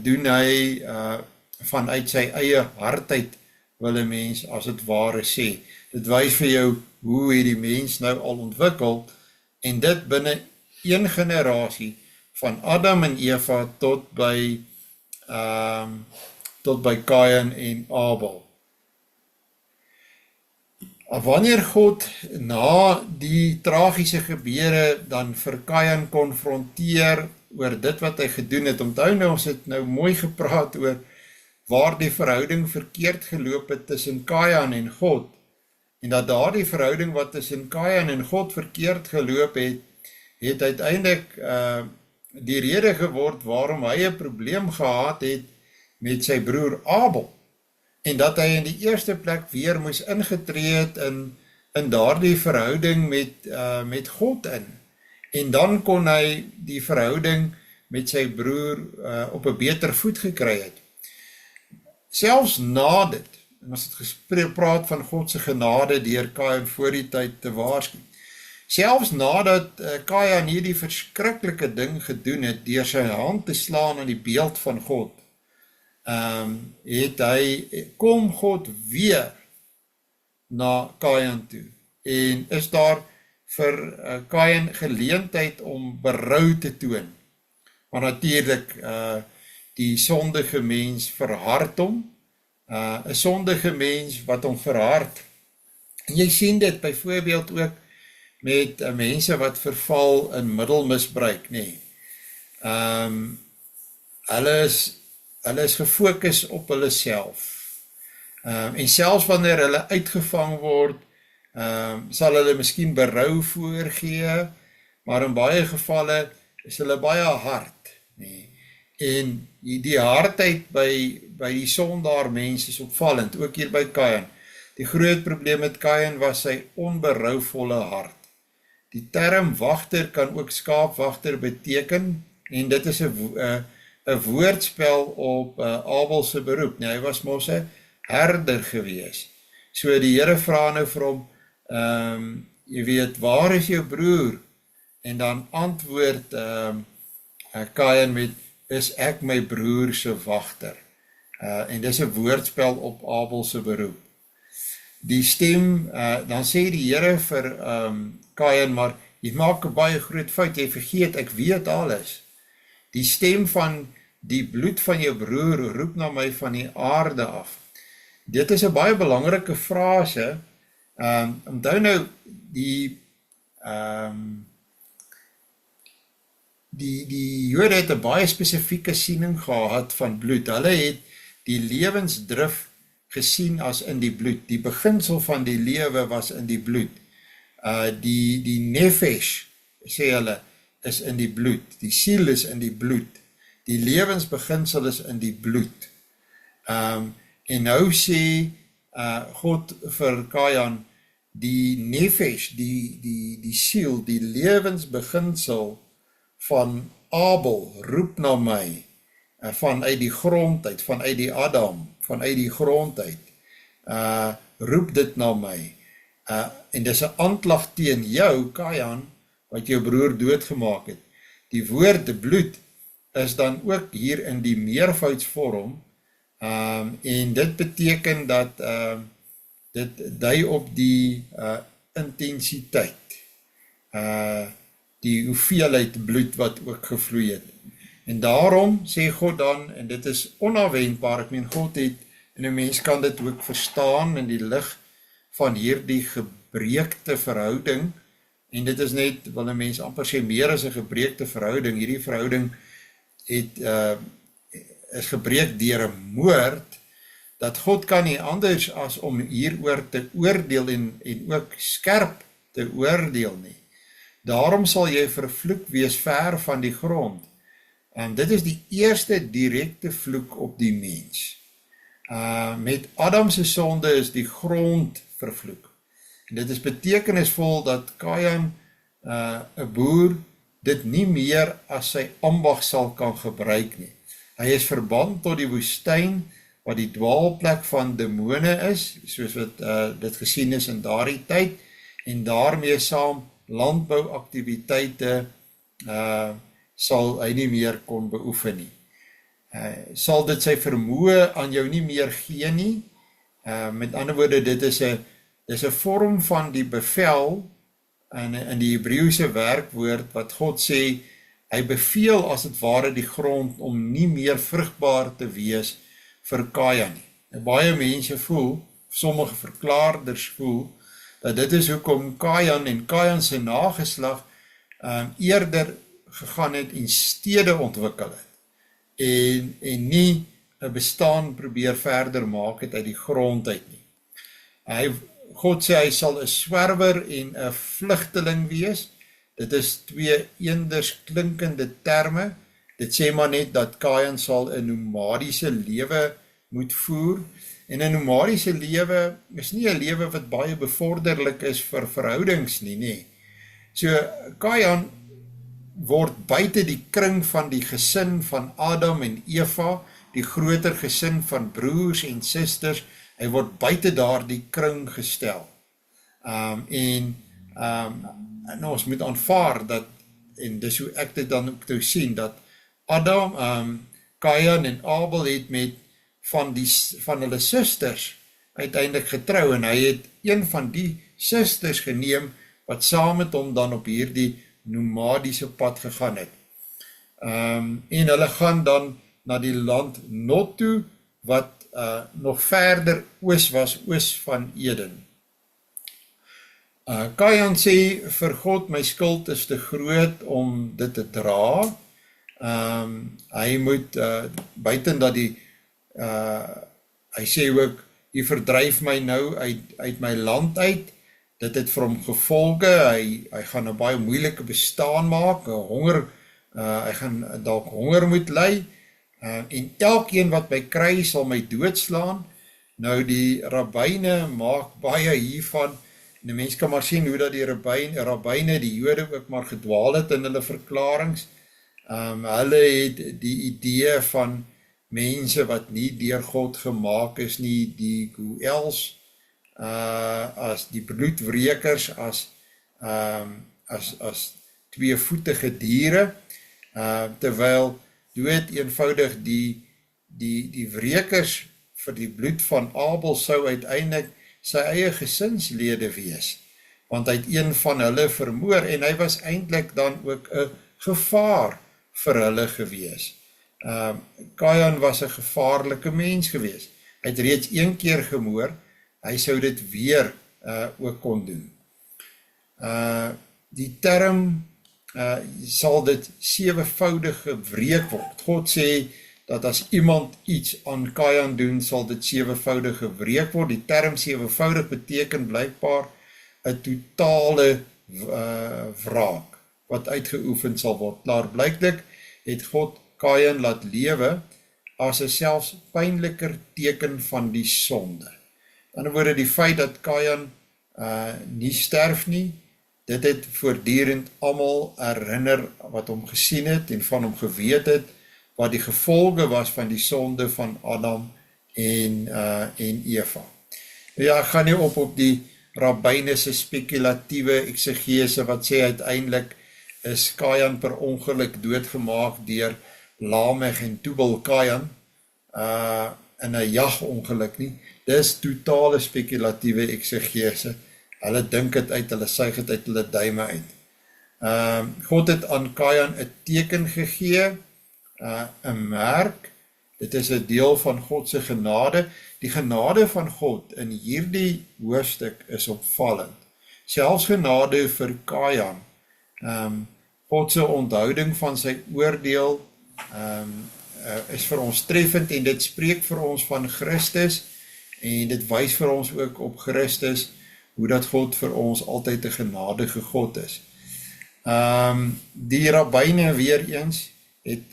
doen hy vanuit sy eie hardheid, wil 'n mens as het ware sê. Dit wys vir jou hoe het die mens nou al ontwikkel, en dit binne een generasie van Adam en Eva tot by Kain en Abel. Wanneer God na die tragiese gebeure dan vir Kain konfronteer oor dit wat hy gedoen het, onthou nou, ons het nou mooi gepraat oor waar die verhouding verkeerd geloop het tussen Kain en God, en dat daar die verhouding wat tussen Kain en God verkeerd geloop het uiteindelik die rede geword waarom hy 'n probleem gehad het met sy broer Abel, en dat hy in die eerste plek weer moes ingetree het in daardie verhouding met God in, en dan kon hy die verhouding met sy broer op 'n beter voet gekry het. Selfs na dit, en as het praat van Godse genade deur Kain voor die tyd te waarsku, selfs nadat Kain hierdie verskriklike ding gedoen het, deur sy hand te slaan aan die beeld van God, kom God weer na Kain toe, en is daar vir Kain geleentheid om berou te toon, maar natuurlik die sondige mens verhard hom, 'n sondige mens wat hom verhard, en jy sien dit byvoorbeeld ook met mense wat verval in middelmisbruik, nee. Hulle is gefokus op hulle self. En selfs wanneer hulle uitgevang word, sal hulle miskien berou voorgee, maar in baie gevalle is hulle baie hard, nee. En die hardheid by die sondaar mens is opvallend, ook hier by Kain. Die groot probleem met Kain was sy onberouvolle hart. Die term wagter kan ook skaapwagter beteken, en dit is 'n woordspel op Abel se beroep. Nee, hy was mos 'n herder gewees. So die Here vra nou vir hom, jy weet, waar is jou broer? En dan antwoord Kain met, is ek my broer se wagter? En dis 'n woordspel op Abel se beroep. Die stem, dan sê die Here vir Kain, maar jy maak 'n baie groot fout, jy vergeet, ek weet alles. Die stem van die bloed van jou broer roep na my van die aarde af. Dit is 'n baie belangrike frase. Onthou nou, die Jode het 'n baie spesifieke siening gehad van bloed. Hulle het die lewensdrif gesien as in die bloed. Die beginsel van die lewe was in die bloed. Die nefesh, sê hulle, is in die bloed. Die siel is in die bloed. Die lewensbeginsel is in die bloed. En nou sê God vir Kain, die nefesh, die siel, die lewensbeginsel van Abel roep na my, vanuit die grond uit, vanuit die Adam, vanuit die grond uit, roep dit na my, en dis 'n aanklag teen jou, Kain, wat jou broer doodgemaak het. Die woord bloed is dan ook hier in die meervoudsvorm, en dit beteken dat dit dui op die intensiteit, die hoeveelheid bloed wat ook gevloei het. En daarom sê God dan, en dit is onafwendbaar, ek meen God het, en 'n mens kan dit ook verstaan in die lig van hierdie gebreekte verhouding, en dit is net, wil 'n mens amper sê, meer as 'n gebreekte verhouding. Hierdie verhouding is gebreek deur 'n moord, dat God kan nie anders as om hieroor te oordeel en ook skerp te oordeel nie. Daarom sal jy vervloek wees ver van die grond. En dit is die eerste direkte vloek op die mens. Met Adam se sonde is die grond vervloek. En dit is betekenisvol dat Kain, 'n boer, dit nie meer as sy ambag sal kan gebruik nie. Hy is verband tot die woestyn, wat die dwaalplek van demone is, soos wat dit gesien is in daardie tyd, en daarmee saam landbouaktiwiteite sal hy nie meer kon beoefen nie. Sal dit sy vermoë aan jou nie meer gee nie. Met ander woorde, dit is 'n vorm van die bevel in die Hebreëse werkwoord wat God sê, hy beveel as het ware die grond om nie meer vrugbaar te wees vir Kain nie. En baie mense voel, sommige verklaarders voel, dat dit is hoekom Kain en Kain se nageslag eerder gegaan het en stede ontwikkel het, en nie 'n bestaan probeer verder maak het uit die grond uit nie. God sê hy sal 'n swerwer en 'n vlugteling wees. Dit is twee eenders klinkende terme. Dit sê maar net dat Kain sal 'n nomadiese lewe moet voer. En 'n nomadiese lewe is nie 'n lewe wat baie bevorderlik is vir verhoudings nie, nee. So Kain word buite die kring van die gesin van Adam en Eva, die groter gesin van broers en susters, hy word buite daardie kring gestel. En ons moet aanvaar dat, en dis hoe ek dit dan ook toe sien, dat Adam, Kain en Abel het met van hulle susters uiteindelik getrou, en hy het een van die susters geneem, wat saam met hom dan op hierdie nomadiese pad gegaan het. En hulle gaan dan na die land Nod toe, wat nog verder oos was, oos van Eden. Kain sê vir God, my skuld is te groot om dit te dra. Hy moet, buiten dat hy sê ook, jy verdryf my nou uit my land uit, dit het vir hom gevolge, hy gaan 'n baie moeilike bestaan maak, hy gaan dalk honger moet ly, en elkeen wat my kry sal my doodslaan. Nou die rabbyne maak baie hiervan, en die mens kan maar sien hoe dat die rabbyne, die Jode ook maar gedwaal het in hulle verklarings. Hulle het die idee van mense wat nie deur God gemaak is nie, die Goels, as die bloedwrekers, as tweevoetige diere, terwyl dood eenvoudig die wrekers vir die bloed van Abel sou uiteindelik sy eie gesinslede wees, want hy het een van hulle vermoor, en hy was eintlik dan ook 'n gevaar vir hulle gewees. Kain was 'n gevaarlike mens gewees. Hy het reeds een keer gemoor, hy sou dit weer ook kon doen. Die term sal dit 7voudig gewreek word. God sê dat as iemand iets aan Kain doen, sal dit 7voudig gewreek word. Die term 7voudig beteken blykbaar 'n totale wraak wat uitgeoefen sal word. Klaarblyklik het God Kain laat lewe as 'n selfs pynliker teken van die sonde. Aan die ander woorde, die feit dat Kain nie sterf nie, dit het voortdurend almal herinner wat hom gesien het en van hom geweet het, wat die gevolge was van die sonde van Adam en Eva. Ja, ek gaan nie op die rabbynese spekulatieve eksegese wat sê uiteindelik is Kain per ongeluk doodgemaak deur Lamech en Tubal Kain in 'n jagongeluk nie. Dis totale spekulatieve eksegese. Hulle dink het uit, hulle suig het uit hulle duime uit. God het aan Kain 'n teken gegee, 'n merk, dit is 'n deel van God se genade. Die genade van God in hierdie hoofstuk is opvallend. Selfs genade vir Kajan. God se onthouding van sy oordeel is vir ons treffend en dit spreek vir ons van Christus en dit wys vir ons ook op Christus hoe dat God vir ons altyd 'n genadige God is. Die rabbyne weer eens het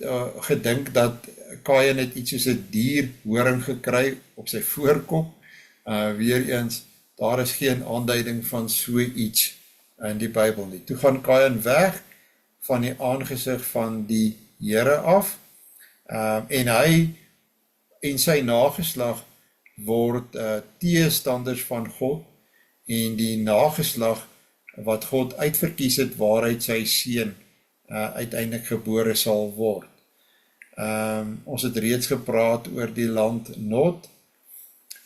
gedink dat Kajan het iets soos 'n dier horing gekry op sy voorkop. Weer eens, daar is geen aanduiding van so iets in die Bybel nie. Toe gaan Kajan weg van die aangesig van die Here af, en hy en sy nageslag word teestanders van God, en die nageslag wat God uitverkies het, waaruit sy seun uiteindelik gebore sal word. Ons het reeds gepraat oor die land Nod.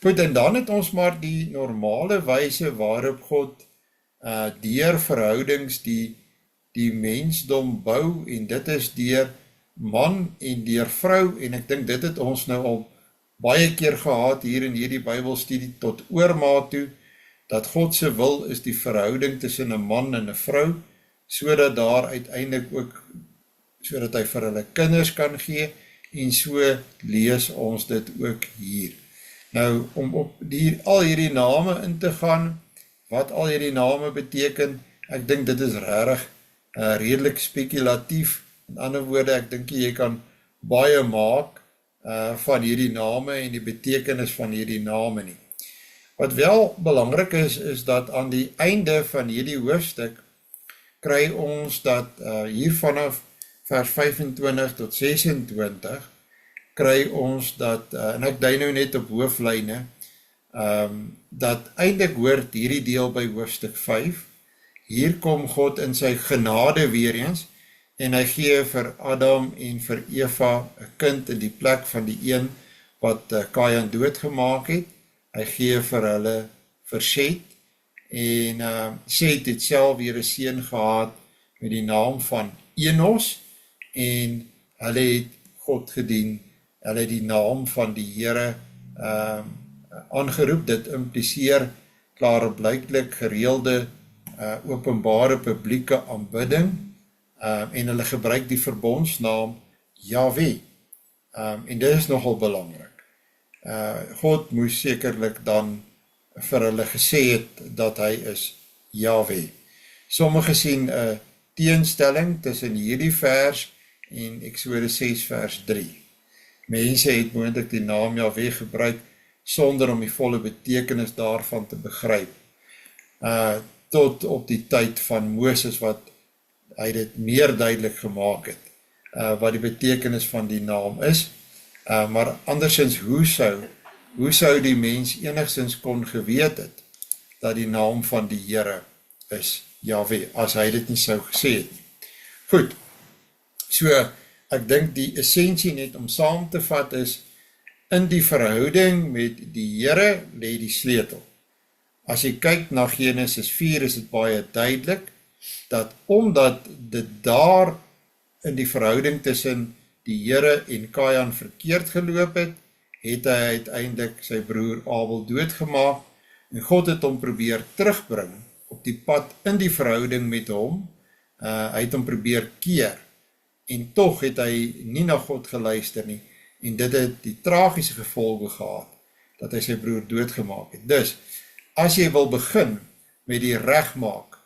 Goed, en dan het ons maar die normale wyse waarop God deur verhoudings die mensdom bou, en dit is deur man en deur vrou, en ek dink dit het ons nou al baie keer gehad hier in hierdie Bybelstudie tot oormaat toe, dat God se wil is die verhouding tussen 'n man en 'n vrou, sodat daar uiteindelik ook, sodat hy vir hulle kinders kan gee, en so lees ons dit ook hier. Nou, om op al hierdie name in te gaan, wat al hierdie name beteken, ek dink dit is regtig redelik spekulatief. In ander woorde, ek dink jy kan baie maak van hierdie name en die betekenis van hierdie name nie. Wat wel belangrik is dat aan die einde van hierdie hoofstuk kry ons dat hier vanaf vers 25 tot 26 kry ons dat, en ek dui nou net op hooflyne, dat eintlik hoort hierdie deel by hoofstuk 5. Hier kom God in sy genade weer eens, en hy gee vir Adam en vir Eva 'n kind in die plek van die een wat Kajan doodgemaak het. Hy gee vir hulle vir Set, en Set het self weer 'n seun gehad met die naam van Enos, en hulle het God gedien, hulle het die naam van die Here aangeroep. Dit impliseer klaarblyklik gereelde openbare publieke aanbidding, en hulle gebruik die verbondsnaam Yahweh, en dit is nogal belangrik. God moes sekerlik dan vir hulle gesê het dat hy is Yahweh. Sommige sien 'n teenstelling tussen hierdie vers en Eksodus 6 vers 3. Mense het moontlik die naam Yahweh gebruik sonder om die volle betekenis daarvan te begryp. Tot op die tyd van Moses wat hy dit meer duidelik gemaak het, wat die betekenis van die naam is, maar andersins, hoe sou die mens enigstens kon geweet het, dat die naam van die Here is Yahweh, as hy dit nie sou gesê het. Goed, so ek dink die essensie net om saam te vat is, in die verhouding met die Here lê die sleutel. As jy kyk na Genesis 4 is dit baie duidelik, dat omdat dit daar in die verhouding tussen die Here en Kajan verkeerd geloop het, het hy uiteindelik sy broer Abel doodgemaak, en God het hom probeer terugbring op die pad in die verhouding met hom, hy het hom probeer keer, en tog het hy nie na God geluister nie, en dit het die tragiese gevolge gehad, dat hy sy broer doodgemaak het. Dus, as jy wil begin met die regmaak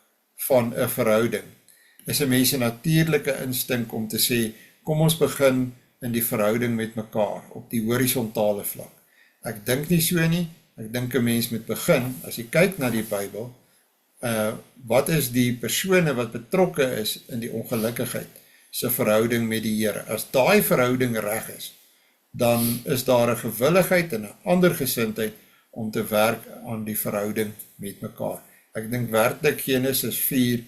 van 'n verhouding, is 'n mens 'n natuurlike instink om te sê, kom ons begin in die verhouding met mekaar, op die horisontale vlak. Ek dink nie so nie, ek dink 'n mens moet begin, as jy kyk na die Bybel, wat is die persone wat betrokke is in die ongelukkigheid, se verhouding met die Here. As daai verhouding reg is, dan is daar 'n gewilligheid en 'n ander gesindheid om te werk aan die verhouding met mekaar. Ek dink werklik Genesis 4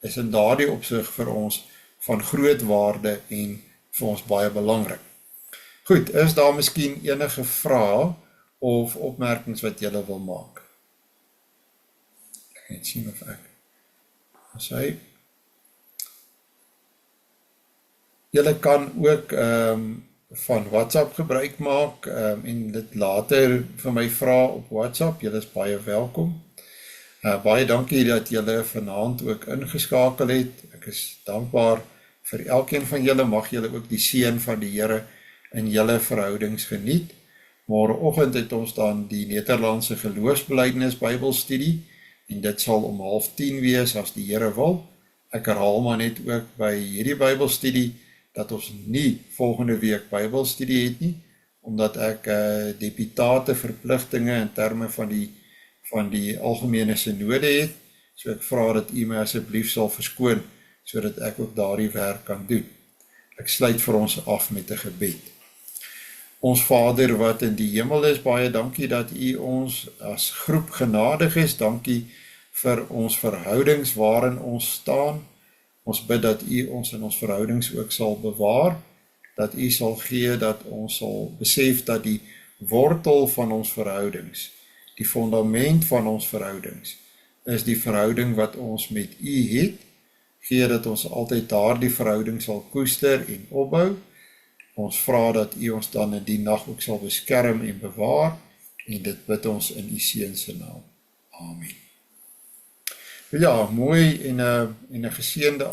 is in daardie opsig vir ons van groot waarde en vir ons baie belangrik. Goed, is daar miskien enige vrae of opmerkings wat julle wil maak? Ek gaan sien of ek as hy Julle kan ook van WhatsApp gebruik maak en dit later vir my vra op WhatsApp. Julle is baie welkom. Baie dankie dat julle vanaand ook ingeskakel het. Ek is dankbaar vir elkeen van julle. Mag julle ook die seën van die Here in julle verhoudings geniet. Môreoggend het ons dan die Nederlandse geloofsbelijdenis Bybelstudie en dit sal om 9:30 wees as die Here wil. Ek herhaal maar net ook by hierdie Bybelstudie dat ons nie volgende week Bybelstudie het nie, omdat ek deputate verpligtinge in terme van die algemene synode het, so ek vra dat u my asseblief sal verskoon, sodat ek ook daardie werk kan doen. Ek sluit vir ons af met 'n gebed. Ons Vader wat in die hemel is, baie dankie dat u ons as groep genadig is, dankie vir ons verhoudings waarin ons staan. Ons bid dat u ons in ons verhoudings ook sal bewaar, dat u sal gee, dat ons sal besef dat die wortel van ons verhoudings, die fundament van ons verhoudings, is die verhouding wat ons met u het, gee dat ons altyd daardie verhouding sal koester en opbou. Ons vra dat u ons dan in die nag ook sal beskerm en bewaar, en dit bid ons in u Seun se naam. Amen. Ja, mooi en 'n geseënde